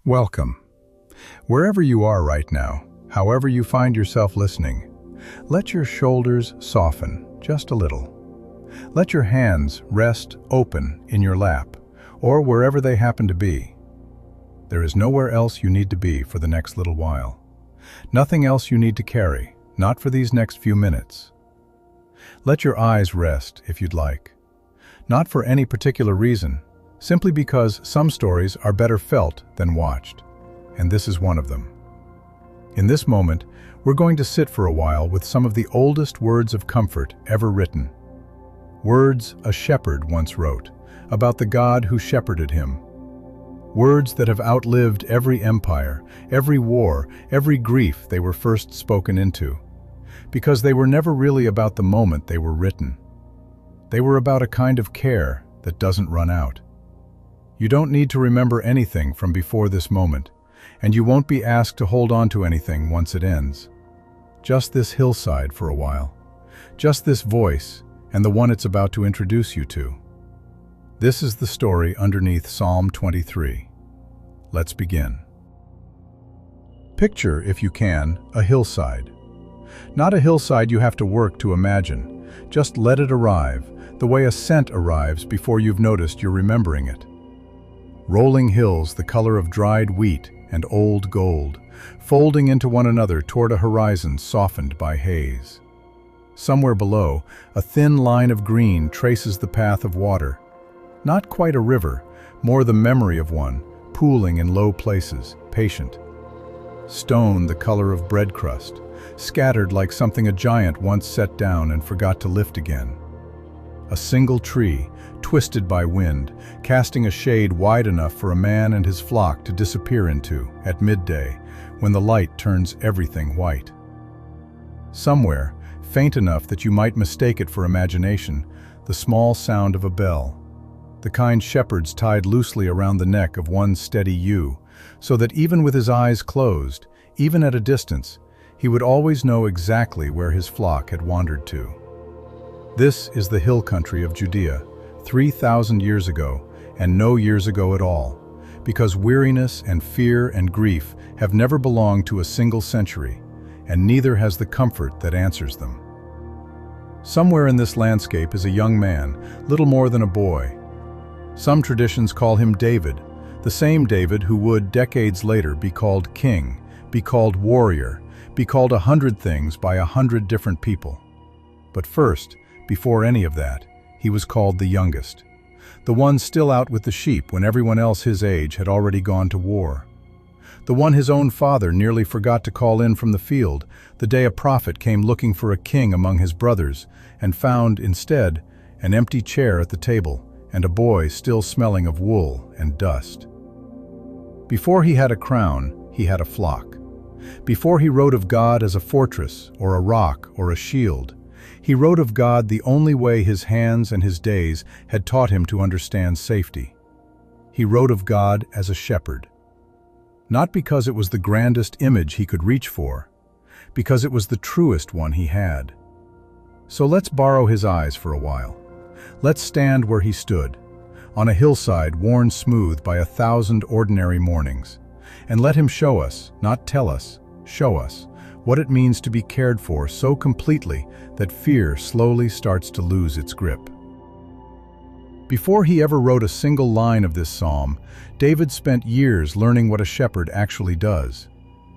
Welcome. Wherever you are right now, however you find yourself listening, let your shoulders soften just a little. Let your hands rest open in your lap, or wherever they happen to be. There is nowhere else you need to be for the next little while. Nothing else you need to carry, not for these next few minutes. Let your eyes rest if you'd like. Not for any particular reason, simply because some stories are better felt than watched, and this is one of them. In this moment, we're going to sit for a while with some of the oldest words of comfort ever written. Words a shepherd once wrote, about the God who shepherded him. Words that have outlived every empire, every war, every grief they were first spoken into, because they were never really about the moment they were written. They were about a kind of care that doesn't run out. You don't need to remember anything from before this moment, and you won't be asked to hold on to anything once it ends. Just this hillside for a while. Just this voice, and the one it's about to introduce you to. This is the story underneath Psalm 23. Let's begin. Picture, if you can, a hillside. Not a hillside you have to work to imagine. Just let it arrive, the way a scent arrives before you've noticed you're remembering it. Rolling hills the color of dried wheat and old gold, folding into one another toward a horizon softened by haze. Somewhere below, a thin line of green traces the path of water. Not quite a river, more the memory of one, pooling in low places, patient. Stone the color of bread crust, scattered like something a giant once set down and forgot to lift again. A single tree, twisted by wind, casting a shade wide enough for a man and his flock to disappear into at midday, when the light turns everything white. Somewhere, faint enough that you might mistake it for imagination, the small sound of a bell. The kind shepherds tied loosely around the neck of one steady ewe, so that even with his eyes closed, even at a distance, he would always know exactly where his flock had wandered to. This is the hill country of Judea, 3,000 years ago, and no years ago at all, because weariness and fear and grief have never belonged to a single century, and neither has the comfort that answers them. Somewhere in this landscape is a young man, little more than a boy. Some traditions call him David, the same David who would, decades later, be called king, be called warrior, be called 100 things by 100 different people. But first, before any of that, he was called the youngest, the one still out with the sheep when everyone else his age had already gone to war, the one his own father nearly forgot to call in from the field the day a prophet came looking for a king among his brothers and found, instead, an empty chair at the table and a boy still smelling of wool and dust. Before he had a crown, he had a flock. Before he wrote of God as a fortress or a rock or a shield, he wrote of God the only way his hands and his days had taught him to understand safety. He wrote of God as a shepherd. Not because it was the grandest image he could reach for, because it was the truest one he had. So let's borrow his eyes for a while. Let's stand where he stood, on a hillside worn smooth by 1,000 ordinary mornings, and let him show us, not tell us, show us, what it means to be cared for so completely that fear slowly starts to lose its grip. Before he ever wrote a single line of this psalm, David spent years learning what a shepherd actually does.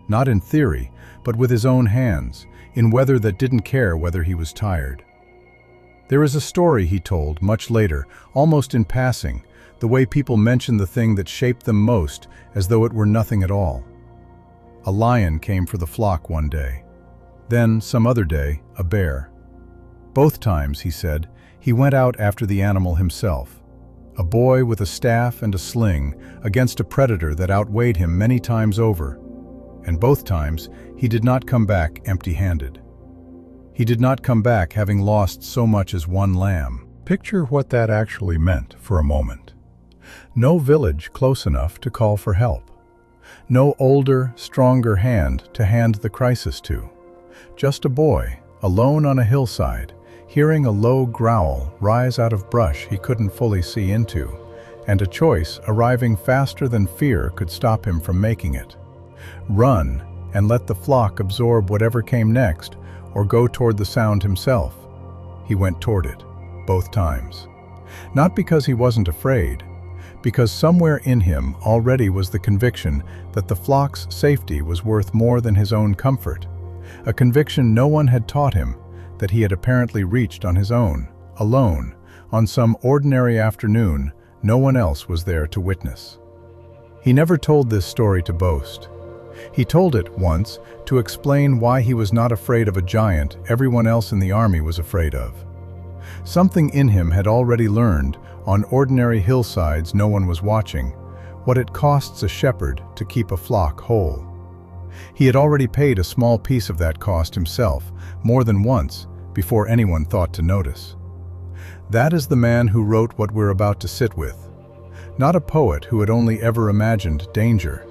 Not in theory, but with his own hands, in weather that didn't care whether he was tired. There is a story he told much later, almost in passing, the way people mention the thing that shaped them most as though it were nothing at all. A lion came for the flock one day. Then, some other day, a bear. Both times, he said, he went out after the animal himself. A boy with a staff and a sling against a predator that outweighed him many times over. And both times, he did not come back empty-handed. He did not come back having lost so much as one lamb. Picture what that actually meant for a moment. No village close enough to call for help. No older, stronger hand to hand the crisis to. Just a boy, alone on a hillside, hearing a low growl rise out of brush he couldn't fully see into, and a choice arriving faster than fear could stop him from making it. Run and let the flock absorb whatever came next, or go toward the sound himself. He went toward it, both times. Not because he wasn't afraid, because somewhere in him already was the conviction that the flock's safety was worth more than his own comfort, a conviction no one had taught him, that he had apparently reached on his own, alone, on some ordinary afternoon no one else was there to witness. He never told this story to boast. He told it once to explain why he was not afraid of a giant everyone else in the army was afraid of. Something in him had already learned, on ordinary hillsides no one was watching, what it costs a shepherd to keep a flock whole. He had already paid a small piece of that cost himself, more than once, before anyone thought to notice. That is the man who wrote what we're about to sit with. Not a poet who had only ever imagined danger.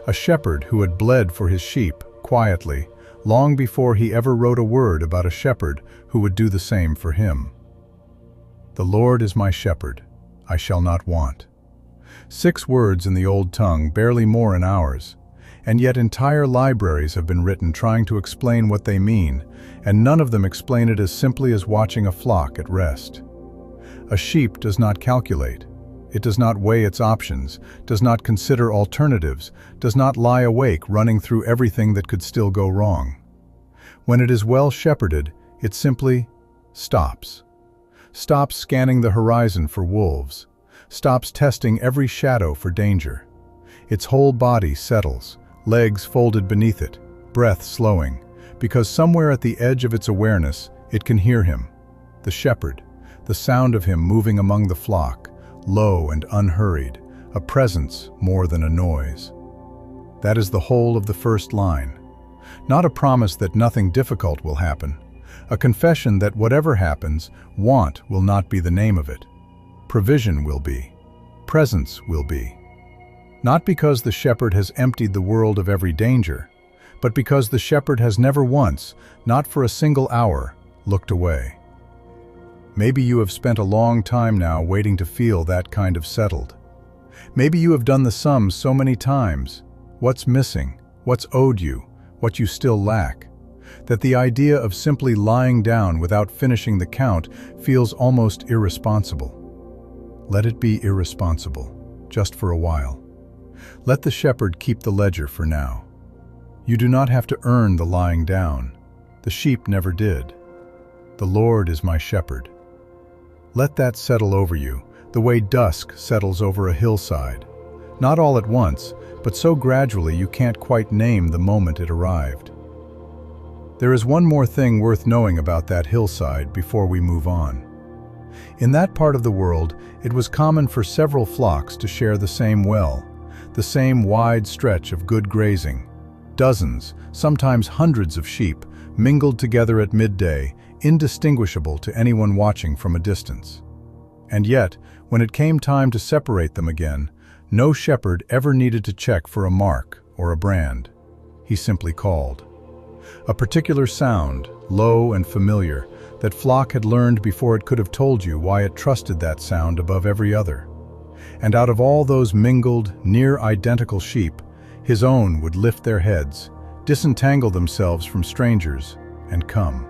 A shepherd who had bled for his sheep, quietly, long before he ever wrote a word about a shepherd who would do the same for him. "The Lord is my shepherd, I shall not want." 6 words in the old tongue, barely more in ours, and yet entire libraries have been written trying to explain what they mean, and none of them explain it as simply as watching a flock at rest. A sheep does not calculate. It does not weigh its options, does not consider alternatives, does not lie awake running through everything that could still go wrong. When it is well shepherded, it simply stops. Stops scanning the horizon for wolves. Stops testing every shadow for danger. Its whole body settles, legs folded beneath it, breath slowing, because somewhere at the edge of its awareness, it can hear him, the shepherd, the sound of him moving among the flock, low and unhurried, a presence more than a noise. That is the whole of the first line. Not a promise that nothing difficult will happen, a confession that whatever happens, want will not be the name of it. Provision will be. Presence will be. Not because the shepherd has emptied the world of every danger, but because the shepherd has never once, not for a single hour, looked away. Maybe you have spent a long time now waiting to feel that kind of settled. Maybe you have done the sum so many times, what's missing, what's owed you, what you still lack, that the idea of simply lying down without finishing the count feels almost irresponsible. Let it be irresponsible, just for a while. Let the shepherd keep the ledger for now. You do not have to earn the lying down. The sheep never did. The Lord is my shepherd. Let that settle over you, the way dusk settles over a hillside. Not all at once, but so gradually you can't quite name the moment it arrived. There is one more thing worth knowing about that hillside before we move on. In that part of the world, it was common for several flocks to share the same well, the same wide stretch of good grazing. Dozens, sometimes hundreds of sheep, mingled together at midday, indistinguishable to anyone watching from a distance. And yet, when it came time to separate them again, no shepherd ever needed to check for a mark or a brand. He simply called. A particular sound, low and familiar, that flock had learned before it could have told you why it trusted that sound above every other. And out of all those mingled, near-identical sheep, his own would lift their heads, disentangle themselves from strangers, and come.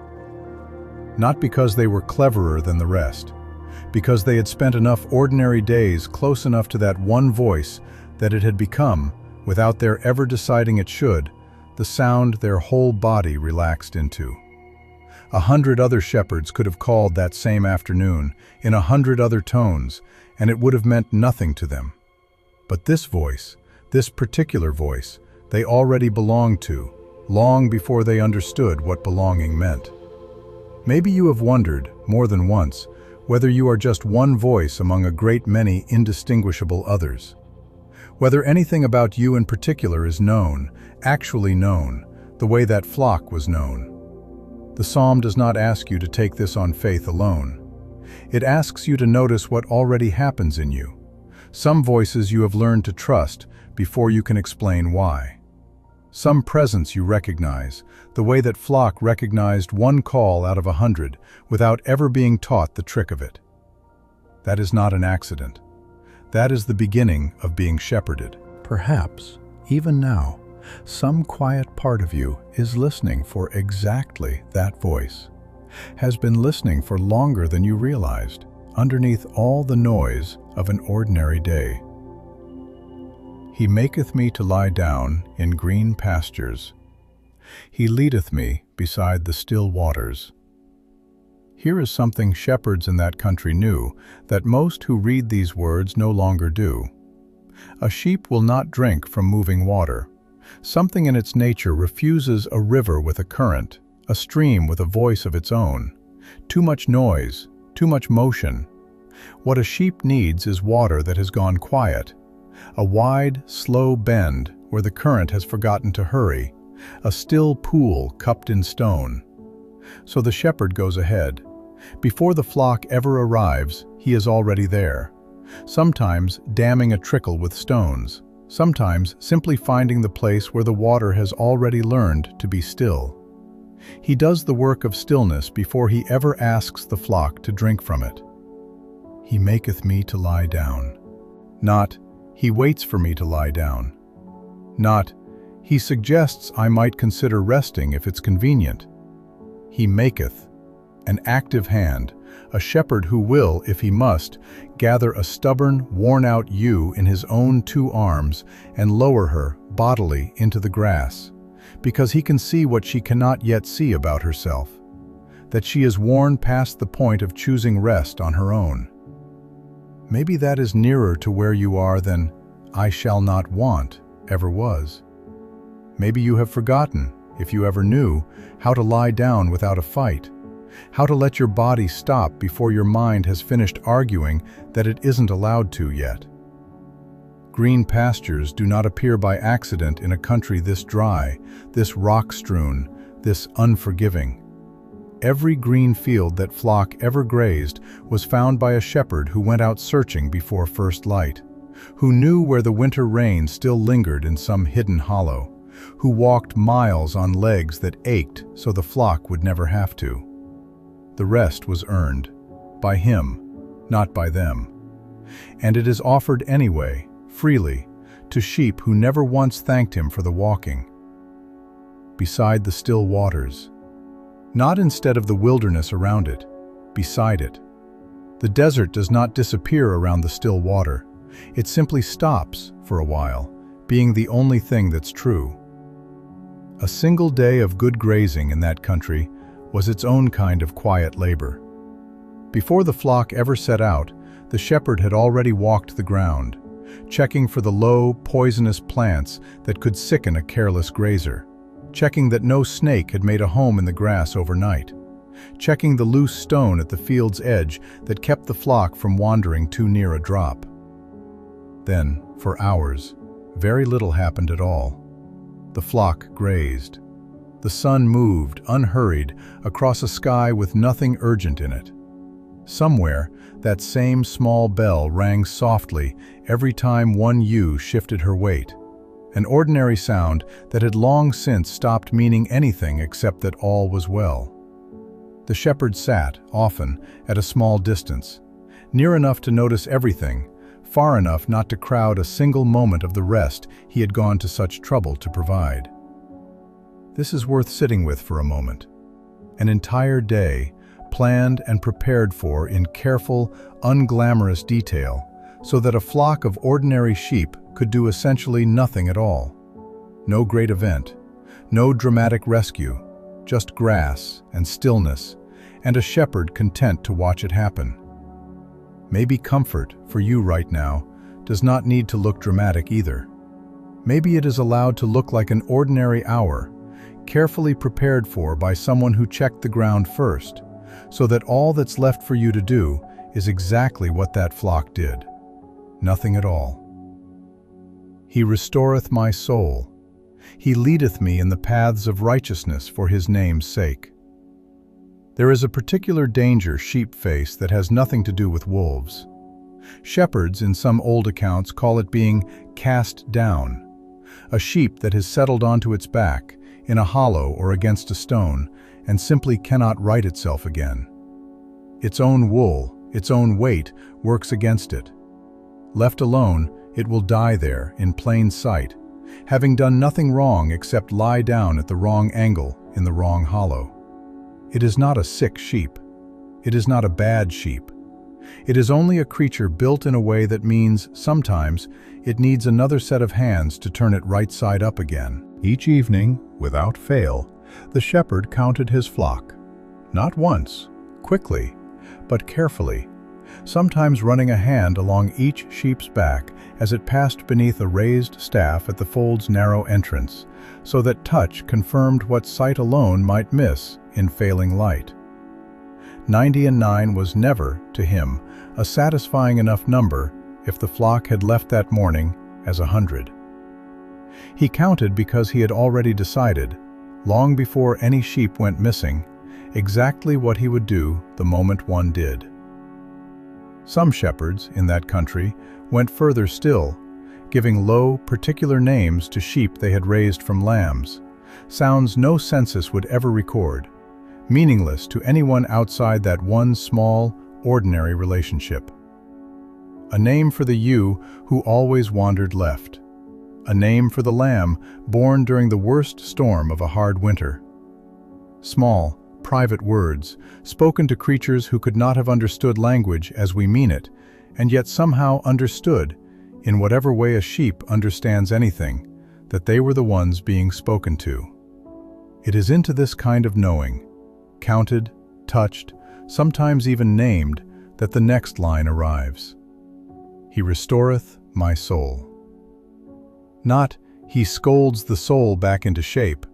Not because they were cleverer than the rest, because they had spent enough ordinary days close enough to that one voice that it had become, without their ever deciding it should, the sound their whole body relaxed into. 100 other shepherds could have called that same afternoon, in 100 other tones, and it would have meant nothing to them. But this voice, this particular voice, they already belonged to, long before they understood what belonging meant. Maybe you have wondered, more than once, whether you are just one voice among a great many indistinguishable others. Whether anything about you in particular is known, actually known, the way that flock was known. The psalm does not ask you to take this on faith alone. It asks you to notice what already happens in you. Some voices you have learned to trust before you can explain why. Some presence you recognize, the way that flock recognized one call out of 100 without ever being taught the trick of it. That is not an accident. That is the beginning of being shepherded. Perhaps, even now, some quiet part of you is listening for exactly that voice, has been listening for longer than you realized, underneath all the noise of an ordinary day. He maketh me to lie down in green pastures. He leadeth me beside the still waters. Here is something shepherds in that country knew that most who read these words no longer do. A sheep will not drink from moving water. Something in its nature refuses a river with a current, a stream with a voice of its own. Too much noise, too much motion. What a sheep needs is water that has gone quiet. A wide, slow bend where the current has forgotten to hurry. A still pool cupped in stone. So the shepherd goes ahead. Before the flock ever arrives, he is already there. Sometimes damming a trickle with stones. Sometimes simply finding the place where the water has already learned to be still. He does the work of stillness before he ever asks the flock to drink from it. He maketh me to lie down. Not, he waits for me to lie down. Not, he suggests I might consider resting if it's convenient. He maketh, an active hand, a shepherd who will, if he must, gather a stubborn, worn-out ewe in his own 2 arms and lower her, bodily, into the grass, because he can see what she cannot yet see about herself, that she is worn past the point of choosing rest on her own. Maybe that is nearer to where you are than "I shall not want" ever was. Maybe you have forgotten, if you ever knew, how to lie down without a fight, how to let your body stop before your mind has finished arguing that it isn't allowed to yet. Green pastures do not appear by accident in a country this dry, this rock-strewn, this unforgiving. Every green field that flock ever grazed was found by a shepherd who went out searching before first light, who knew where the winter rain still lingered in some hidden hollow, who walked miles on legs that ached so the flock would never have to. The rest was earned, by him, not by them. And it is offered anyway, freely, to sheep who never once thanked him for the walking. Beside the still waters. Not instead of the wilderness around it, beside it. The desert does not disappear around the still water. It simply stops for a while, being the only thing that's true. A single day of good grazing in that country was its own kind of quiet labor. Before the flock ever set out, the shepherd had already walked the ground, checking for the low, poisonous plants that could sicken a careless grazer, checking that no snake had made a home in the grass overnight, checking the loose stone at the field's edge that kept the flock from wandering too near a drop. Then, for hours, very little happened at all. The flock grazed. The sun moved, unhurried, across a sky with nothing urgent in it. Somewhere, that same small bell rang softly every time one ewe shifted her weight, an ordinary sound that had long since stopped meaning anything except that all was well. The shepherd sat, often, at a small distance, near enough to notice everything, far enough not to crowd a single moment of the rest he had gone to such trouble to provide. This is worth sitting with for a moment. An entire day, planned and prepared for in careful, unglamorous detail, so that a flock of ordinary sheep could do essentially nothing at all. No great event, no dramatic rescue, just grass and stillness, and a shepherd content to watch it happen. Maybe comfort, for you right now, does not need to look dramatic either. Maybe it is allowed to look like an ordinary hour, carefully prepared for by someone who checked the ground first, so that all that's left for you to do is exactly what that flock did. Nothing at all. He restoreth my soul. He leadeth me in the paths of righteousness for his name's sake. There is a particular danger sheep face that has nothing to do with wolves. Shepherds, in some old accounts, call it being cast down. A sheep that has settled onto its back, in a hollow or against a stone, and simply cannot right itself again. Its own wool, its own weight, works against it. Left alone, it will die there in plain sight, having done nothing wrong except lie down at the wrong angle in the wrong hollow. It is not a sick sheep. It is not a bad sheep. It is only a creature built in a way that means, sometimes, it needs another set of hands to turn it right side up again. Each evening, without fail, the shepherd counted his flock. Not once, quickly, but carefully, sometimes running a hand along each sheep's back as it passed beneath a raised staff at the fold's narrow entrance, so that touch confirmed what sight alone might miss in failing light. 99 was never, to him, a satisfying enough number if the flock had left that morning as 100. He counted because he had already decided, long before any sheep went missing, exactly what he would do the moment one did. Some shepherds in that country went further still, giving low, particular names to sheep they had raised from lambs, sounds no census would ever record, meaningless to anyone outside that one small, ordinary relationship. A name for the ewe who always wandered left. A name for the lamb born during the worst storm of a hard winter. Small, private words, spoken to creatures who could not have understood language as we mean it, and yet somehow understood, in whatever way a sheep understands anything, that they were the ones being spoken to. It is into this kind of knowing, counted, touched, sometimes even named, that the next line arrives. He restoreth my soul. Not, he scolds the soul back into shape.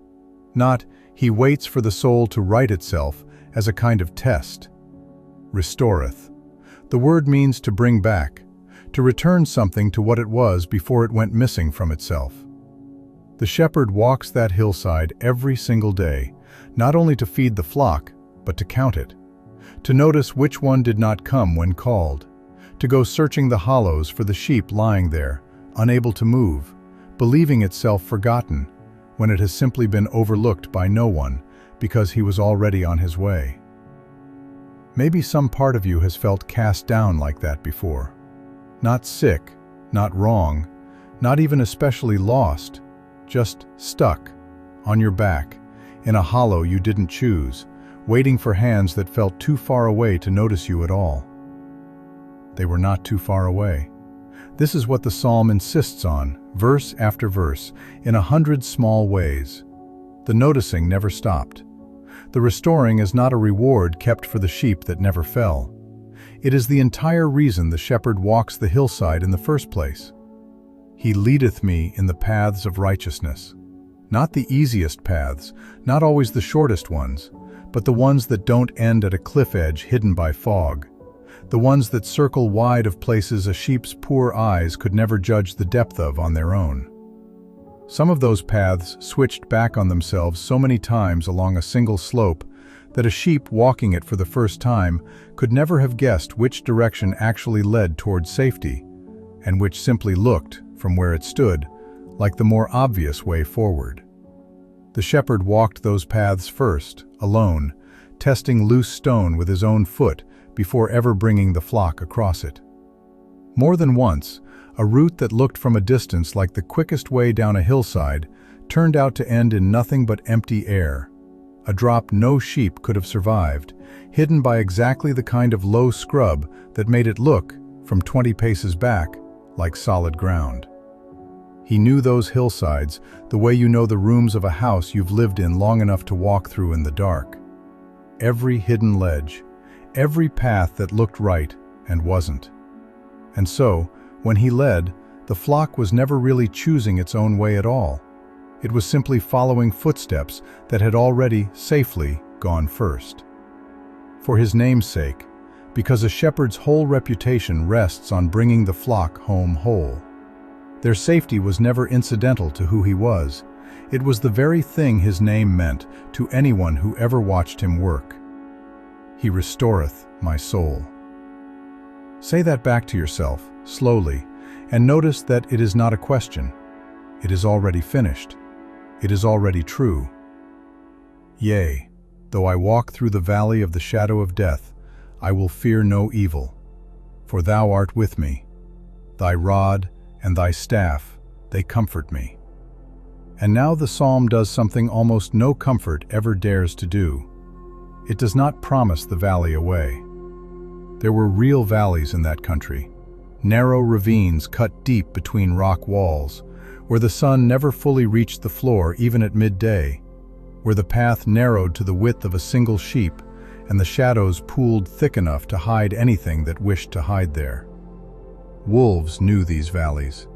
Not, he waits for the soul to right itself as a kind of test. Restoreth. The word means to bring back, to return something to what it was before it went missing from itself. The shepherd walks that hillside every single day, not only to feed the flock, but to count it, to notice which one did not come when called, to go searching the hollows for the sheep lying there, unable to move, believing itself forgotten, when it has simply been overlooked by no one because he was already on his way. Maybe some part of you has felt cast down like that before. Not sick, not wrong, not even especially lost, just stuck, on your back, in a hollow you didn't choose, waiting for hands that felt too far away to notice you at all. They were not too far away. This is what the psalm insists on, verse after verse, in 100 small ways. The noticing never stopped. The restoring is not a reward kept for the sheep that never fell. It is the entire reason the shepherd walks the hillside in the first place. He leadeth me in the paths of righteousness. Not the easiest paths, not always the shortest ones, but the ones that don't end at a cliff edge hidden by fog. The ones that circle wide of places a sheep's poor eyes could never judge the depth of on their own. Some of those paths switched back on themselves so many times along a single slope that a sheep walking it for the first time could never have guessed which direction actually led towards safety, and which simply looked, from where it stood, like the more obvious way forward. The shepherd walked those paths first, alone, testing loose stone with his own foot before ever bringing the flock across it. More than once, a route that looked from a distance like the quickest way down a hillside turned out to end in nothing but empty air, a drop no sheep could have survived, hidden by exactly the kind of low scrub that made it look, from 20 paces back, like solid ground. He knew those hillsides the way you know the rooms of a house you've lived in long enough to walk through in the dark. Every hidden ledge, every path that looked right and wasn't. And so, when he led, the flock was never really choosing its own way at all. It was simply following footsteps that had already, safely, gone first. For his name's sake, because a shepherd's whole reputation rests on bringing the flock home whole. Their safety was never incidental to who he was. It was the very thing his name meant to anyone who ever watched him work. He restoreth my soul. Say that back to yourself, slowly, and notice that it is not a question. It is already finished. It is already true. Yea, though I walk through the valley of the shadow of death, I will fear no evil, for thou art with me. Thy rod and thy staff, they comfort me. And now the psalm does something almost no comfort ever dares to do. It does not promise the valley away. There were real valleys in that country, narrow ravines cut deep between rock walls, where the sun never fully reached the floor even at midday, where the path narrowed to the width of a single sheep, and the shadows pooled thick enough to hide anything that wished to hide there. Wolves knew these valleys.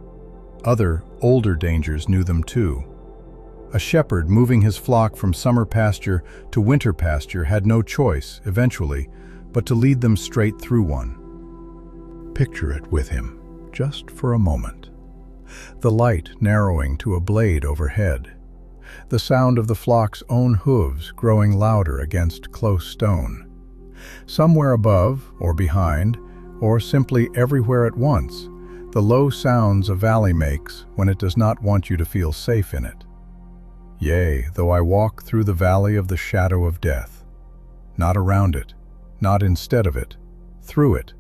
Other, older dangers knew them too. A shepherd moving his flock from summer pasture to winter pasture had no choice, eventually, but to lead them straight through one. Picture it with him, just for a moment. The light narrowing to a blade overhead. The sound of the flock's own hooves growing louder against close stone. Somewhere above, or behind, or simply everywhere at once, the low sounds a valley makes when it does not want you to feel safe in it. Yea, though I walk through the valley of the shadow of death. Not around it, not instead of it, through it.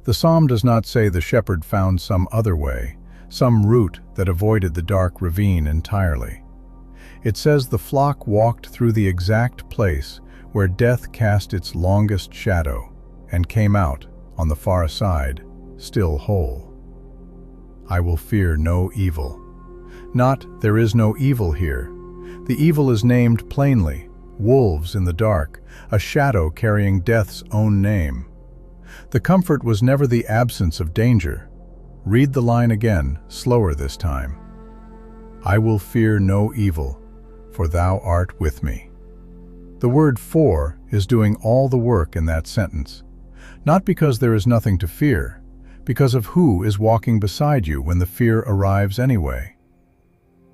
The psalm does not say the shepherd found some other way, some route that avoided the dark ravine entirely. It says the flock walked through the exact place where death cast its longest shadow and came out, on the far side, still whole. I will fear no evil. Not, there is no evil here. The evil is named plainly, wolves in the dark, a shadow carrying death's own name. The comfort was never the absence of danger. Read the line again, slower this time. I will fear no evil, for thou art with me. The word "for" is doing all the work in that sentence. Not because there is nothing to fear, because of who is walking beside you when the fear arrives anyway.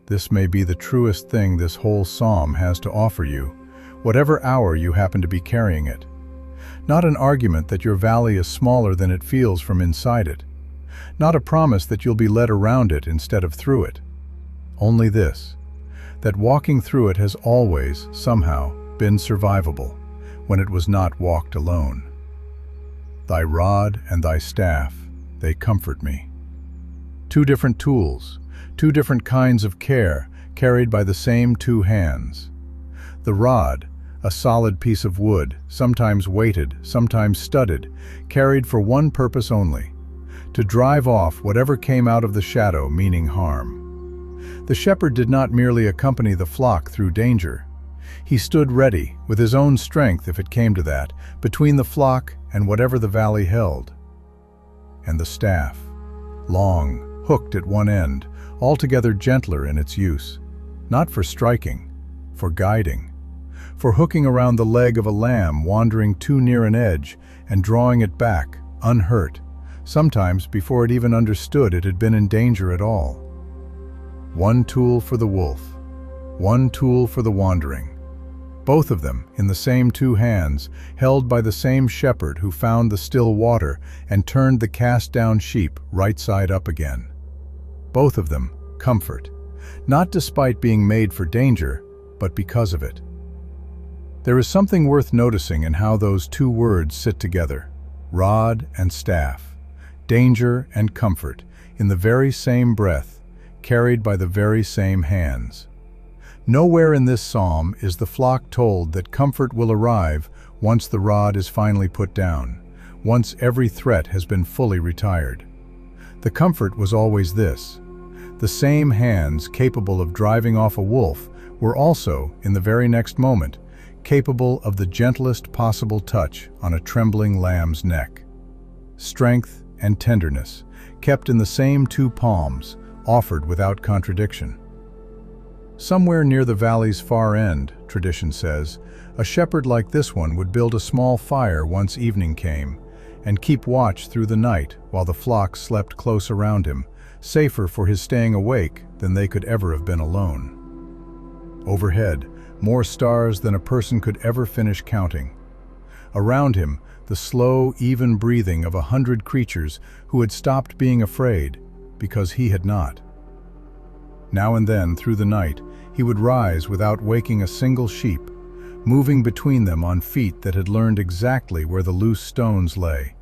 This may be the truest thing this whole psalm has to offer you, whatever hour you happen to be carrying it. Not an argument that your valley is smaller than it feels from inside it. Not a promise that you'll be led around it instead of through it. Only this, that walking through it has always, somehow, been survivable, when it was not walked alone. Thy rod and thy staff, they comfort me. Two different tools, two different kinds of care, carried by the same two hands. The rod, a solid piece of wood, sometimes weighted, sometimes studded, carried for one purpose only, to drive off whatever came out of the shadow meaning harm. The shepherd did not merely accompany the flock through danger. He stood ready, with his own strength if it came to that, between the flock and whatever the valley held. And the staff, long, hooked at one end, altogether gentler in its use, not for striking, for guiding, for hooking around the leg of a lamb wandering too near an edge and drawing it back, unhurt, sometimes before it even understood it had been in danger at all. One tool for the wolf, one tool for the wandering, both of them in the same two hands, held by the same shepherd who found the still water and turned the cast-down sheep right side up again. Both of them comfort, not despite being made for danger, but because of it. There is something worth noticing in how those two words sit together, rod and staff, danger and comfort, in the very same breath, carried by the very same hands. Nowhere in this psalm is the flock told that comfort will arrive once the rod is finally put down, once every threat has been fully retired. The comfort was always this: the same hands capable of driving off a wolf were also, in the very next moment, capable of the gentlest possible touch on a trembling lamb's neck. Strength and tenderness, kept in the same two palms, offered without contradiction. Somewhere near the valley's far end, tradition says, a shepherd like this one would build a small fire once evening came, and keep watch through the night while the flock slept close around him, safer for his staying awake than they could ever have been alone. Overhead, more stars than a person could ever finish counting. Around him, the slow, even breathing of 100 creatures who had stopped being afraid because he had not. Now and then, through the night, he would rise without waking a single sheep, moving between them on feet that had learned exactly where the loose stones lay,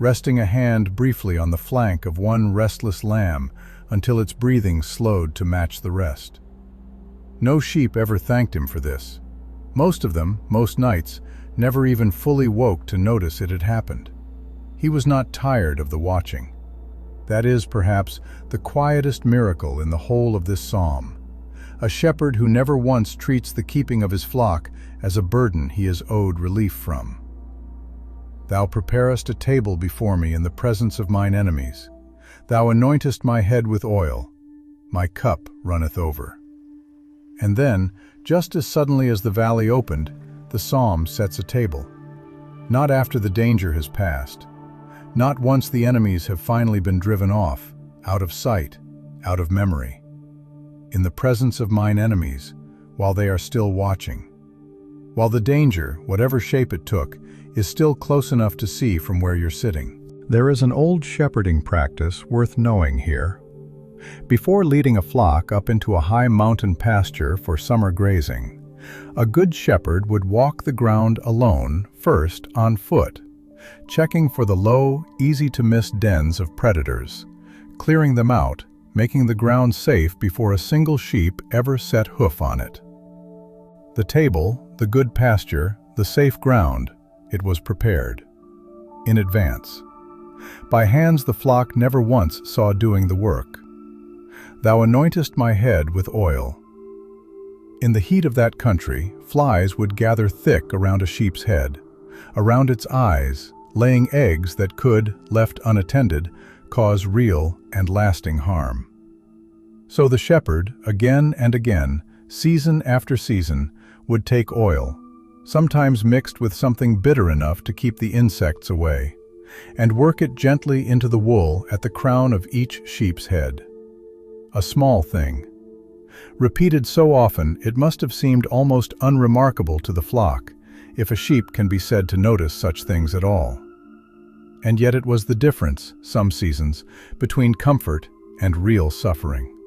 resting a hand briefly on the flank of one restless lamb until its breathing slowed to match the rest. No sheep ever thanked him for this. Most of them, most nights, never even fully woke to notice it had happened. He was not tired of the watching. That is, perhaps, the quietest miracle in the whole of this psalm. A shepherd who never once treats the keeping of his flock as a burden he is owed relief from. Thou preparest a table before me in the presence of mine enemies. Thou anointest my head with oil. My cup runneth over. And then, just as suddenly as the valley opened, the psalm sets a table. Not after the danger has passed. Not once the enemies have finally been driven off, out of sight, out of memory. In the presence of mine enemies, while they are still watching. While the danger, whatever shape it took, is still close enough to see from where you're sitting. There is an old shepherding practice worth knowing here. Before leading a flock up into a high mountain pasture for summer grazing, a good shepherd would walk the ground alone, first on foot, checking for the low, easy-to-miss dens of predators, clearing them out, making the ground safe before a single sheep ever set hoof on it. The table, the good pasture, the safe ground, it was prepared. In advance. By hands the flock never once saw doing the work. Thou anointest my head with oil. In the heat of that country, flies would gather thick around a sheep's head, around its eyes, laying eggs that could, left unattended, cause real and lasting harm. So the shepherd, again and again, season after season, would take oil, sometimes mixed with something bitter enough to keep the insects away, and work it gently into the wool at the crown of each sheep's head. A small thing. Repeated so often it must have seemed almost unremarkable to the flock, if a sheep can be said to notice such things at all. And yet it was the difference, some seasons, between comfort and real suffering.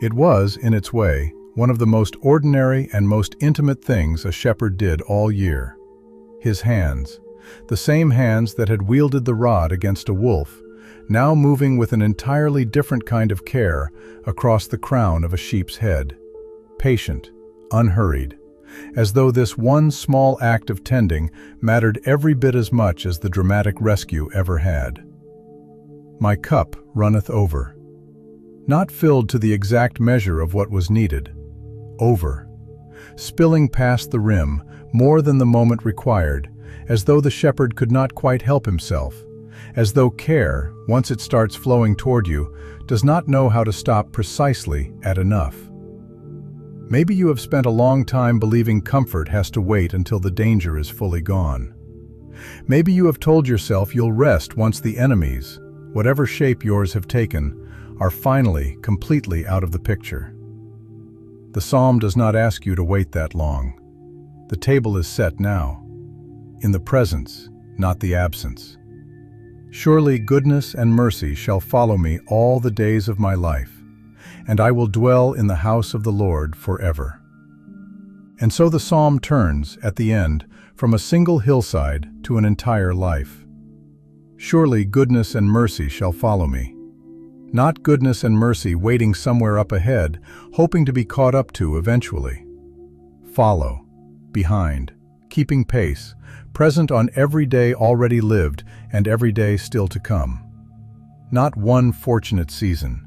It was, in its way, one of the most ordinary and most intimate things a shepherd did all year. His hands, the same hands that had wielded the rod against a wolf, now moving with an entirely different kind of care across the crown of a sheep's head, patient, unhurried, as though this one small act of tending mattered every bit as much as the dramatic rescue ever had. My cup runneth over. Not filled to the exact measure of what was needed. Over. Spilling past the rim, more than the moment required, as though the shepherd could not quite help himself, as though care, once it starts flowing toward you, does not know how to stop precisely at enough. Maybe you have spent a long time believing comfort has to wait until the danger is fully gone. Maybe you have told yourself you'll rest once the enemies, whatever shape yours have taken, are finally, completely out of the picture. The psalm does not ask you to wait that long. The table is set now, in the presence, not the absence. Surely goodness and mercy shall follow me all the days of my life, and I will dwell in the house of the Lord forever. And so the psalm turns, at the end, from a single hillside to an entire life. Surely goodness and mercy shall follow me. Not goodness and mercy waiting somewhere up ahead, hoping to be caught up to eventually. Follow, behind, keeping pace, present on every day already lived and every day still to come. Not one fortunate season.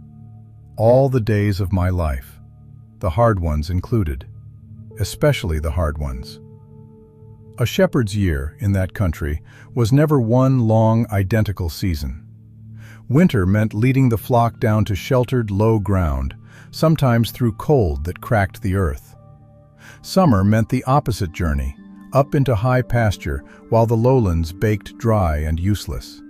All the days of my life, the hard ones included, especially the hard ones. A shepherd's year in that country was never one long, identical season. Winter meant leading the flock down to sheltered, low ground, sometimes through cold that cracked the earth. Summer meant the opposite journey, up into high pasture while the lowlands baked dry and useless.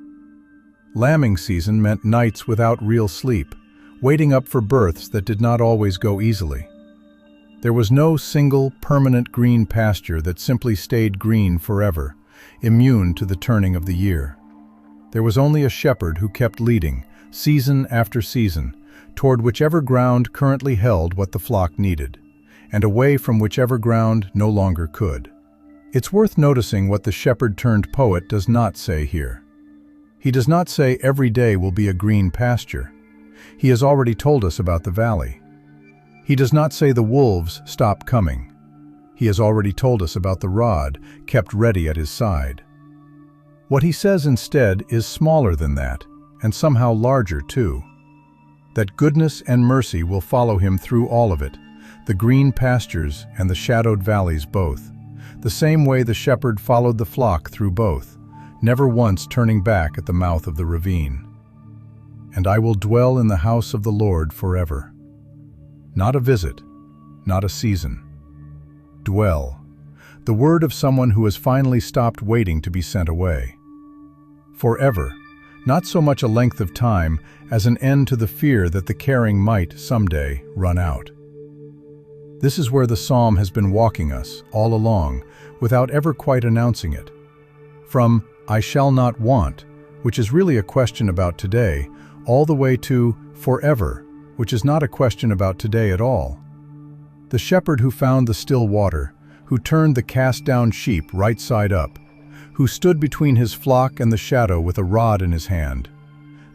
Lambing season meant nights without real sleep, waiting up for births that did not always go easily. There was no single, permanent green pasture that simply stayed green forever, immune to the turning of the year. There was only a shepherd who kept leading, season after season, toward whichever ground currently held what the flock needed, and away from whichever ground no longer could. It's worth noticing what the shepherd-turned-poet does not say here. He does not say every day will be a green pasture. He has already told us about the valley. He does not say the wolves stop coming. He has already told us about the rod kept ready at his side. What he says instead is smaller than that, and somehow larger too. That goodness and mercy will follow him through all of it, the green pastures and the shadowed valleys both, the same way the shepherd followed the flock through both, never once turning back at the mouth of the ravine. And I will dwell in the house of the Lord forever. Not a visit, not a season. Dwell, the word of someone who has finally stopped waiting to be sent away. Forever, not so much a length of time as an end to the fear that the caring might someday run out. This is where the psalm has been walking us all along, without ever quite announcing it. From I shall not want, which is really a question about today, all the way to forever, which is not a question about today at all. The shepherd who found the still water, who turned the cast-down sheep right side up, who stood between his flock and the shadow with a rod in his hand.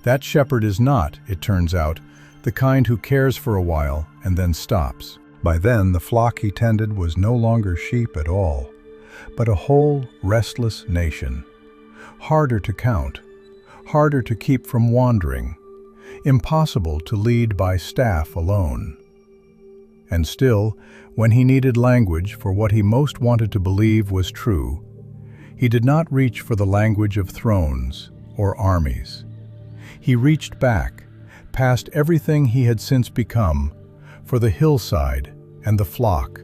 That shepherd is not, it turns out, the kind who cares for a while and then stops. By then, the flock he tended was no longer sheep at all, but a whole restless nation. Harder to count, harder to keep from wandering, impossible to lead by staff alone. And still, when he needed language for what he most wanted to believe was true, he did not reach for the language of thrones or armies. He reached back, past everything he had since become, for the hillside and the flock,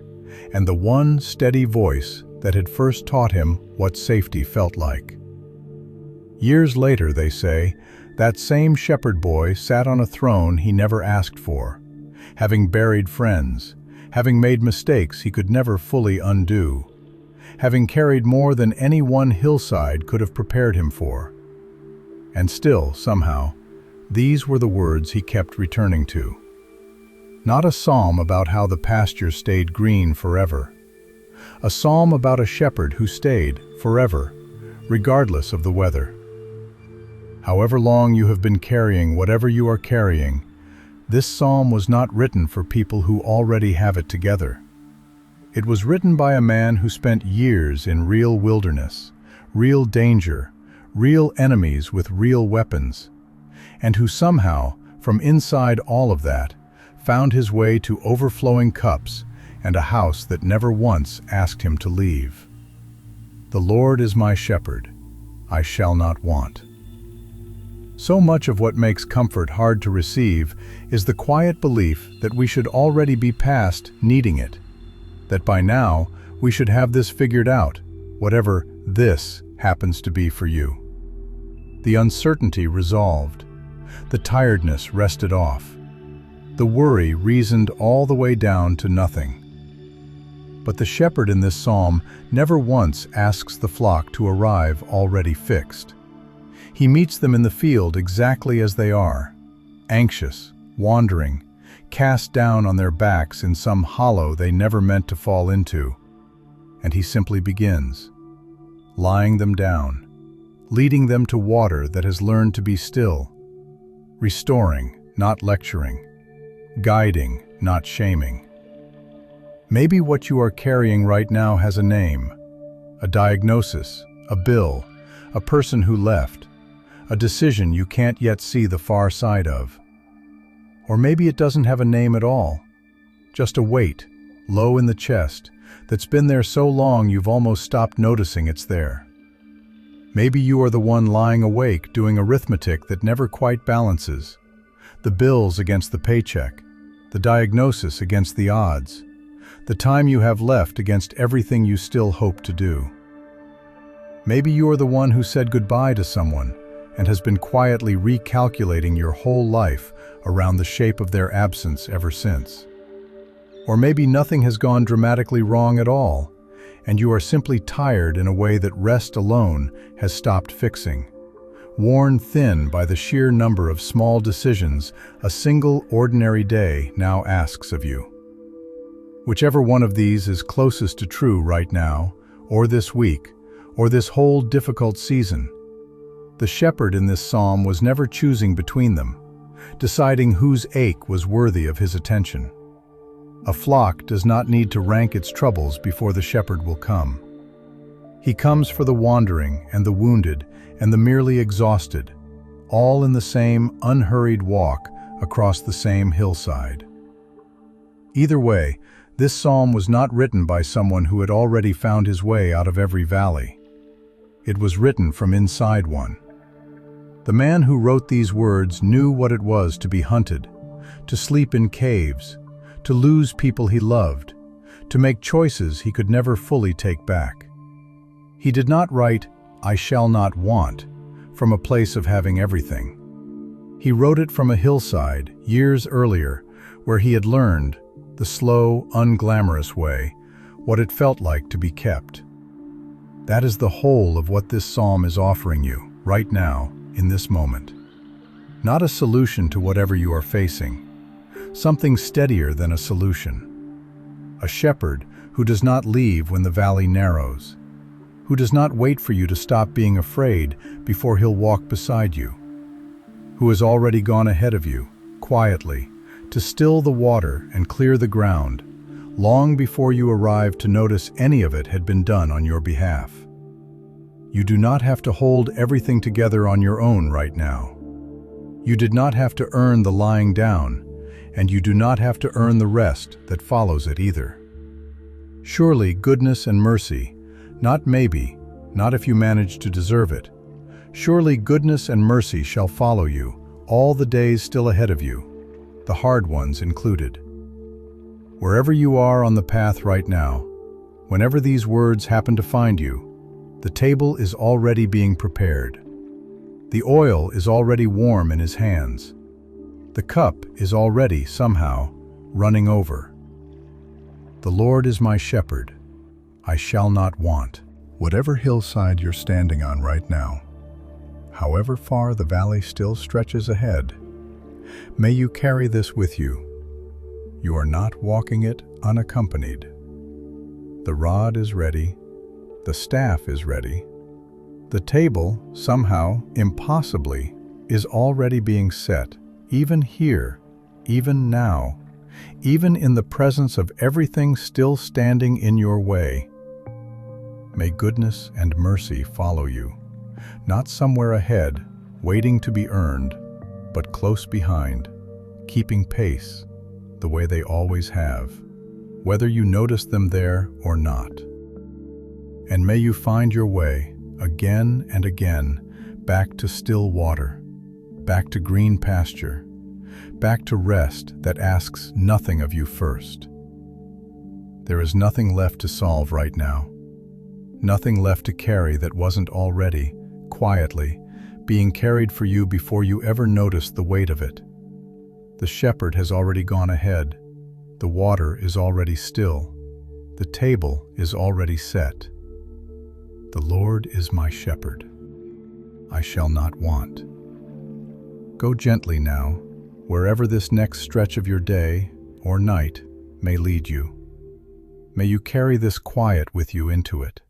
and the one steady voice that had first taught him what safety felt like. Years later, they say, that same shepherd boy sat on a throne he never asked for, having buried friends, having made mistakes he could never fully undo, having carried more than any one hillside could have prepared him for. And still, somehow, these were the words he kept returning to. Not a psalm about how the pasture stayed green forever. A psalm about a shepherd who stayed forever, regardless of the weather. However long you have been carrying whatever you are carrying, this psalm was not written for people who already have it together. It was written by a man who spent years in real wilderness, real danger, real enemies with real weapons, and who somehow, from inside all of that, found his way to overflowing cups and a house that never once asked him to leave. The Lord is my shepherd, I shall not want. So much of what makes comfort hard to receive is the quiet belief that we should already be past needing it, that by now we should have this figured out, whatever this happens to be for you. The uncertainty resolved, the tiredness rested off, the worry reasoned all the way down to nothing. But the shepherd in this psalm never once asks the flock to arrive already fixed. He meets them in the field exactly as they are, anxious, wandering, cast down on their backs in some hollow they never meant to fall into. And he simply begins, lying them down, leading them to water that has learned to be still, restoring, not lecturing, guiding, not shaming. Maybe what you are carrying right now has a name, a diagnosis, a bill, a person who left, a decision you can't yet see the far side of. Or maybe it doesn't have a name at all, just a weight, low in the chest, that's been there so long you've almost stopped noticing it's there. Maybe you are the one lying awake doing arithmetic that never quite balances, the bills against the paycheck, the diagnosis against the odds, the time you have left against everything you still hope to do. Maybe you are the one who said goodbye to someone and has been quietly recalculating your whole life around the shape of their absence ever since. Or maybe nothing has gone dramatically wrong at all, and you are simply tired in a way that rest alone has stopped fixing, worn thin by the sheer number of small decisions a single ordinary day now asks of you. Whichever one of these is closest to true right now, or this week, or this whole difficult season, The shepherd in this psalm was never choosing between them, deciding whose ache was worthy of his attention. A flock does not need to rank its troubles before the shepherd will come. He comes for the wandering and the wounded and the merely exhausted, all in the same unhurried walk across the same hillside. Either way, this psalm was not written by someone who had already found his way out of every valley. It was written from inside one. The man who wrote these words knew what it was to be hunted, to sleep in caves, to lose people he loved, to make choices he could never fully take back. He did not write, "I shall not want," from a place of having everything. He wrote it from a hillside, years earlier, where he had learned, the slow, unglamorous way, what it felt like to be kept. That is the whole of what this psalm is offering you, right now, in this moment. Not a solution to whatever you are facing, something steadier than a solution. A shepherd who does not leave when the valley narrows, who does not wait for you to stop being afraid before he'll walk beside you, who has already gone ahead of you, quietly, to still the water and clear the ground, long before you arrive to notice any of it had been done on your behalf. You do not have to hold everything together on your own right now. You did not have to earn the lying down, and you do not have to earn the rest that follows it either. Surely goodness and mercy, not maybe, not if you manage to deserve it. Surely goodness and mercy shall follow you all the days still ahead of you, the hard ones included. Wherever you are on the path right now, whenever these words happen to find you, the table is already being prepared. The oil is already warm in his hands. The cup is already, somehow, running over. The Lord is my shepherd. I shall not want. Whatever hillside you're standing on right now, however far the valley still stretches ahead, may you carry this with you. You are not walking it unaccompanied. The rod is ready. The staff is ready. The table, somehow, impossibly, is already being set, even here, even now, even in the presence of everything still standing in your way. May goodness and mercy follow you, not somewhere ahead, waiting to be earned, but close behind, keeping pace, the way they always have, whether you notice them there or not. And may you find your way, again and again, back to still water, back to green pasture, back to rest that asks nothing of you first. There is nothing left to solve right now, nothing left to carry that wasn't already, quietly, being carried for you before you ever noticed the weight of it. The shepherd has already gone ahead, the water is already still, the table is already set. The Lord is my shepherd. I shall not want. Go gently now, wherever this next stretch of your day or night may lead you. May you carry this quiet with you into it.